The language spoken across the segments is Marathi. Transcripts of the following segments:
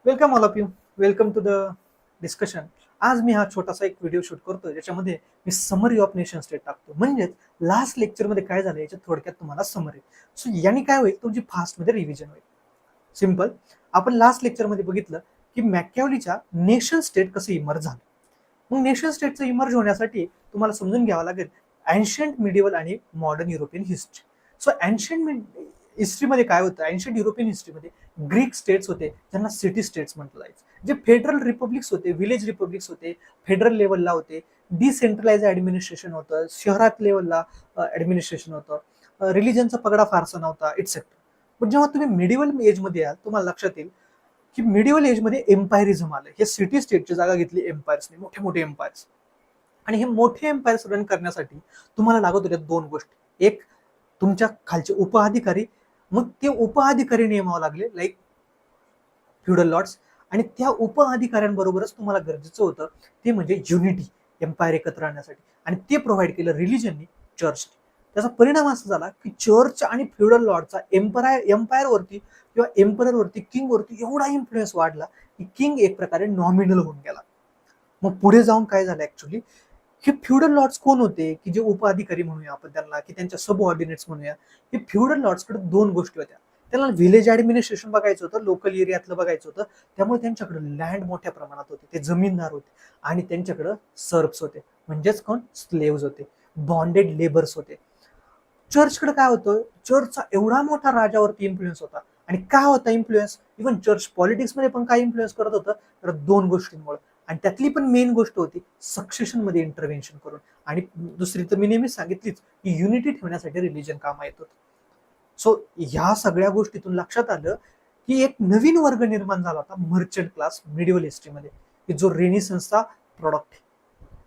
Welcome all of you. Welcome to the discussion. आज मी हा छोटासा एक व्हिडिओ शूट करतोय ज्याच्यामध्ये मी समरी ऑफ नेशन स्टेट टाकतो. म्हणजेच लास्ट लेक्चरमध्ये काय झालं याच्यात थोडक्यात तुम्हाला समरी. सो याने काय होईल, तुमची फास्टमध्ये रिव्हिजन होईल. सिम्पल. आपण लास्ट लेक्चरमध्ये बघितलं की मॅकॅव्हलीच्या नेशन स्टेट कसं इमर्ज झालं. मग नेशन स्टेटचं इमर्ज होण्यासाठी तुम्हाला समजून घ्यावं लागेल एन्शियंट मिडिवल आणि modern European history. So ancient हिस्ट्रीमध्ये काय होतं, एन्शियंट युरोपियन हिस्ट्रीमध्ये ग्रीक स्टेट्स होते ज्यांना सिटी स्टेट्स म्हटलं जायचं, जे फेडरल रिपब्लिक्स होते, विलेज रिपब्लिक्स होते, फेडरल लेवलला होते, डिसेंट्रलाइज ऍडमिनिस्ट्रेशन होतं, शहरात लेवलला ऍडमिनिस्ट्रेशन होतं, रिलिजनचा पगडा फारसा नव्हता एक्सेट्रा. पण जेव्हा तुम्ही मिडिवल एजमध्ये याल तुम्हाला लक्षात येईल की मिडिवल एजमध्ये एम्पायरिझम आलं. हे सिटी स्टेटची जागा घेतली एम्पायर्सने, मोठे मोठे एम्पायर्स. आणि हे मोठे एम्पायर्स रन करण्यासाठी तुम्हाला लागत होत्या दोन गोष्टी. एक, तुमच्या खालचे उपअधिकारी. मग ते उपअधिकारी नेमावं लागले लाईक फ्युडल लॉर्ड्स. आणि त्या उपअधिकाऱ्यांबरोबरच तुम्हाला गरजेचं होतं ते म्हणजे युनिटी, एम्पायर एकत्र आणण्यासाठी. आणि ते प्रोव्हाइड केलं रिलिजननी, चर्चने. त्याचा परिणाम असा झाला की चर्च आणि फ्युडल लॉर्डचा एम्पायरवरती किंवा एम्पररवरती, किंगवरती एवढा इन्फ्लुएन्स वाढला की किंग एक प्रकारे नॉमिनल होऊन गेला. मग पुढे जाऊन काय झालं ऍक्च्युली, हे फ्युडल लॉर्ड्स कोण होते की जे उपअधिकारी म्हणूया आपण त्यांना, की त्यांच्या सब ऑर्डिनेट्स म्हणूया. हे फ्युडल लॉर्ड्सकडे दोन गोष्टी होत्या. त्यांना व्हिलेज ऍडमिनिस्ट्रेशन बघायचं होतं, लोकल एरियातलं बघायचं होतं. त्यामुळे त्यांच्याकडे लँड मोठ्या प्रमाणात होते, ते जमीनदार होते. आणि त्यांच्याकडे सर्ब्स होते, म्हणजेच कोण, स्लेव्स होते, बॉन्डेड लेबर्स होते. चर्चकडे काय होतं, चर्चचा एवढा मोठा राजावरती इन्फ्लुएन्स होता. आणि काय होता इन्फ्लुएन्स, इव्हन चर्च पॉलिटिक्समध्ये पण काय इन्फ्लुएन्स करत होतं, तर दोन गोष्टींमुळे. आणि त्यातली पण मेन गोष्ट होती सक्सेशन मध्ये इंटरव्हेन्शन करून. आणि दुसरी तर मी नेहमीच सांगितलीच की युनिटी ठेवण्यासाठी रिलिजन कामा येत होतं. सो ह्या सगळ्या गोष्टीतून लक्षात आलं की एक नवीन वर्ग निर्माण झाला होता, मर्चंट क्लास, मिडिवल हिस्ट्रीमध्ये, की जो रेनिसन्सचा प्रॉडक्ट आहे.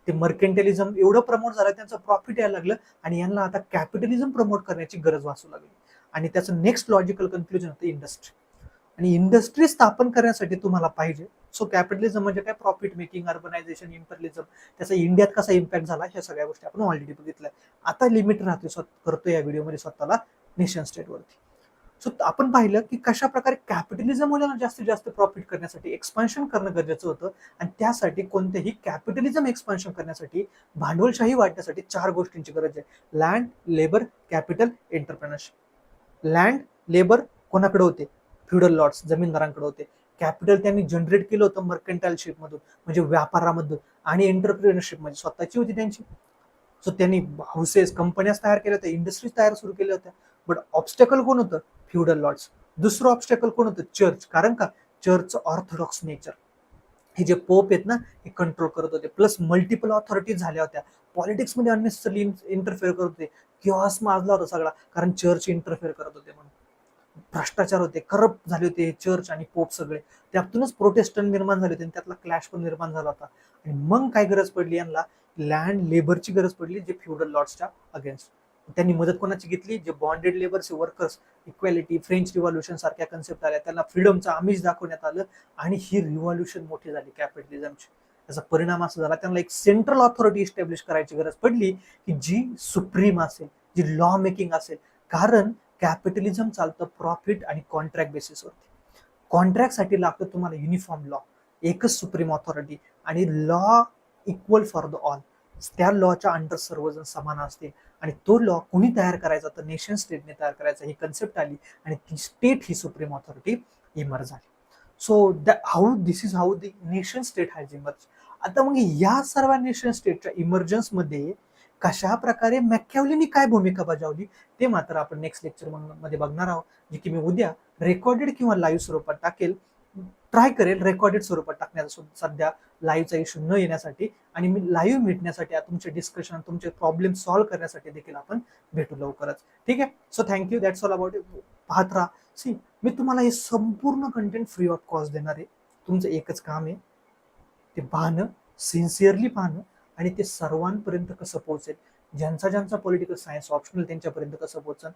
ते मर्केंटलिझम एवढं प्रमोट झालं, त्यांचं प्रॉफिट यायला लागलं. आणि यांना आता कॅपिटलिझम प्रमोट करण्याची गरज वाचू लागली. आणि त्याचं नेक्स्ट लॉजिकल कन्क्लुजन होतं इंडस्ट्री. आणि इंडस्ट्री स्थापन करण्यासाठी तुम्हाला पाहिजे. सो कॅपिटलिझम म्हणजे काय, प्रॉफिट मेकिंग, अर्बनायझेशन, इम्पेरियलिझम. त्याचा इंडियात कसा इम्पॅक्ट झाला, ह्या सगळ्या गोष्टी आपण ऑलरेडी बघितल्या. आता लिमिट राहते करतो या व्हिडिओमध्ये स्वतःला नेशन स्टेटवरती. सो आपण पाहिलं की कशा प्रकारे कॅपिटलिझम मुलांना जास्तीत जास्त प्रॉफिट करण्यासाठी एक्सपान्शन करणं गरजेचं होतं. आणि त्यासाठी कोणतेही कॅपिटलिझम एक्सपान्शन करण्यासाठी, भांडवलशाही वाढण्यासाठी चार गोष्टींची गरज आहे: land, labour, capital, entrepreneurship. Land, labour कोणाकडे होते, फ्युडल लॉर्ड्स, जमीनदारांकडे होते. कॅपिटल त्यांनी जनरेट केलं होतं मर्कंटाईलशिप मधून, म्हणजे व्यापारामधून. आणि एंटरप्रिनरशिप म्हणजे स्वतःची होती त्यांची. सो त्यांनी हाऊसेस, कंपन्याच तयार केल्या होत्या, इंडस्ट्रीज तयार सुरू केल्या होत्या. बट ऑब्स्टॅकल कोण होतं, फ्युडल लॉर्ड्स. दुसरं ऑब्स्टॅकल कोण होतं, चर्च. कारण का, चर्चचं ऑर्थोडॉक्स नेचर, हे जे पोप आहेत ना, हे कंट्रोल करत होते. प्लस मल्टिपल ऑथॉरिटीज झाल्या होत्या, पॉलिटिक्समध्ये अननेसेसरी इंटरफेअर करत होते. किऑस माजला होता सगळा, कारण चर्च इंटरफेअर करत होते म्हणून. भ्रष्टाचार होते, करप्ट झाले होते चर्च आणि पोप सगळे. त्यातूनच प्रोटेस्टंट निर्माण झाले होते आणि त्यातला क्लॅश पण निर्माण झाला होता. आणि मग काय गरज पडली यांना, लँड, लेबरची गरज पडली, जे फ्युडल लॉर्ड्सच्या अगेन्स्ट. त्यांनी मदत कोणाची घेतली, जे bonded labours, workers, equality, French revolution सारख्या कन्सेप्ट आल्या, त्यांना फ्रीडमचं आमिष दाखवण्यात आलं. आणि ही रिव्हॉल्युशन मोठी झाली कॅपिटलिझमची. त्याचा परिणाम असा झाला, त्यांना एक सेंट्रल ऑथॉरिटी इस्टॅब्लिश करायची गरज पडली की जी सुप्रीम असेल, जी लॉ मेकिंग असेल. कारण कॅपिटलिझम चालतं प्रॉफिट आणि कॉन्ट्रॅक्ट बेसिसवरती. कॉन्ट्रॅक्टसाठी लागतं तुम्हाला युनिफॉर्म लॉ, एकच सुप्रीम ऑथॉरिटी, आणि law equal for the all. त्या लॉच्या अंडर सर्वजण समान असते. आणि तो लॉ कोणी तयार करायचा, तर नेशन स्टेटने तयार करायचा, ही कन्सेप्ट आली. आणि ती स्टेट ही सुप्रीम ऑथॉरिटी इमर्ज झाली. So this is how the nation state has emerge. आता मग या सर्व नेशन स्टेटच्या इमर्जन्समध्ये कशा प्रकारे मॅकॅव्हलीनी काय भूमिका बजावली, ते मात्र आपण नेक्स्ट लेक्चर मध्ये बघणार आहोत, जे की मी उद्या रेकॉर्डेड किंवा लाईव्ह स्वरूपात टाकेल. ट्राय करेल रेकॉर्डेड स्वरूपात टाकण्याचा, सध्या लाईव्हचा इश्यू न येण्यासाठी. आणि मी लाईव्ह भेटण्यासाठी, तुमचे डिस्कशन, तुमचे प्रॉब्लेम सॉल्व्ह करण्यासाठी देखील आपण भेटू लवकरच. ठीक आहे. So thank you, that's all about it. पाहत राहा. सी, मी तुम्हाला हे संपूर्ण कंटेंट फ्री ऑफ कॉस्ट देणार आहे. तुमचं एकच काम आहे, ते पाहणं, सिन्सिअरली पाहणं. आणि ते सर्वांपर्यंत कसं पोहोचेल, ज्यांचा ज्यांचा पॉलिटिकल सायन्स ऑप्शनल त्यांच्यापर्यंत कसं पोहोचल,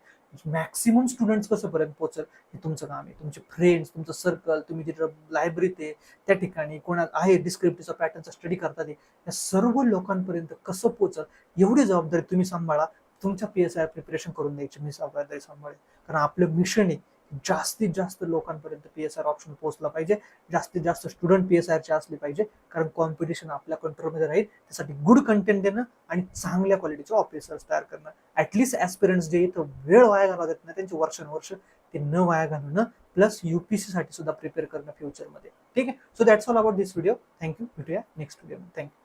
मॅक्सिमम स्टुडंट्स कसं पर्यंत पोहोचल, हे तुमचं काम आहे. तुमचे फ्रेंड्स, तुमचं सर्कल, तुम्ही जिथं लायब्ररीत आहे त्या ठिकाणी कोणा आहे डिस्क्रिप्टिव्हचा पॅटर्नचा स्टडी करतात, या सर्व लोकांपर्यंत कसं पोहोचल, एवढी जबाबदारी तुम्ही सांभाळा. तुमच्या PSI प्रिपरेशन करून द्यायची मी जबाबदारी सांभाळेल. कारण आपलं मिशन आहे जास्तीत जास्त लोकांपर्यंत PSR ऑप्शन पोहोचला पाहिजे, जास्तीत जास्त स्टुडंट PSRचे असले पाहिजे, कारण कॉम्पिटिशन आपल्या कंट्रोलमध्ये राहील. त्यासाठी गुड कंटेंट देणं आणि चांगल्या क्वालिटीचे ऑफिसर्स तयार करणं. ऍटलीस्ट ऍस्पिरंट्स जे इथं वेळ वाया घालवतात ना त्यांचे वर्षानुवर्ष, ते न वाया घालवणं, प्लस UPSC साठी सुद्धा प्रिपेअर करणं फ्युचरमध्ये. ठीक आहे. So that's all about this video. Thank you. भेटूया नेक्स्ट व्हिडिओ. थँक्यू.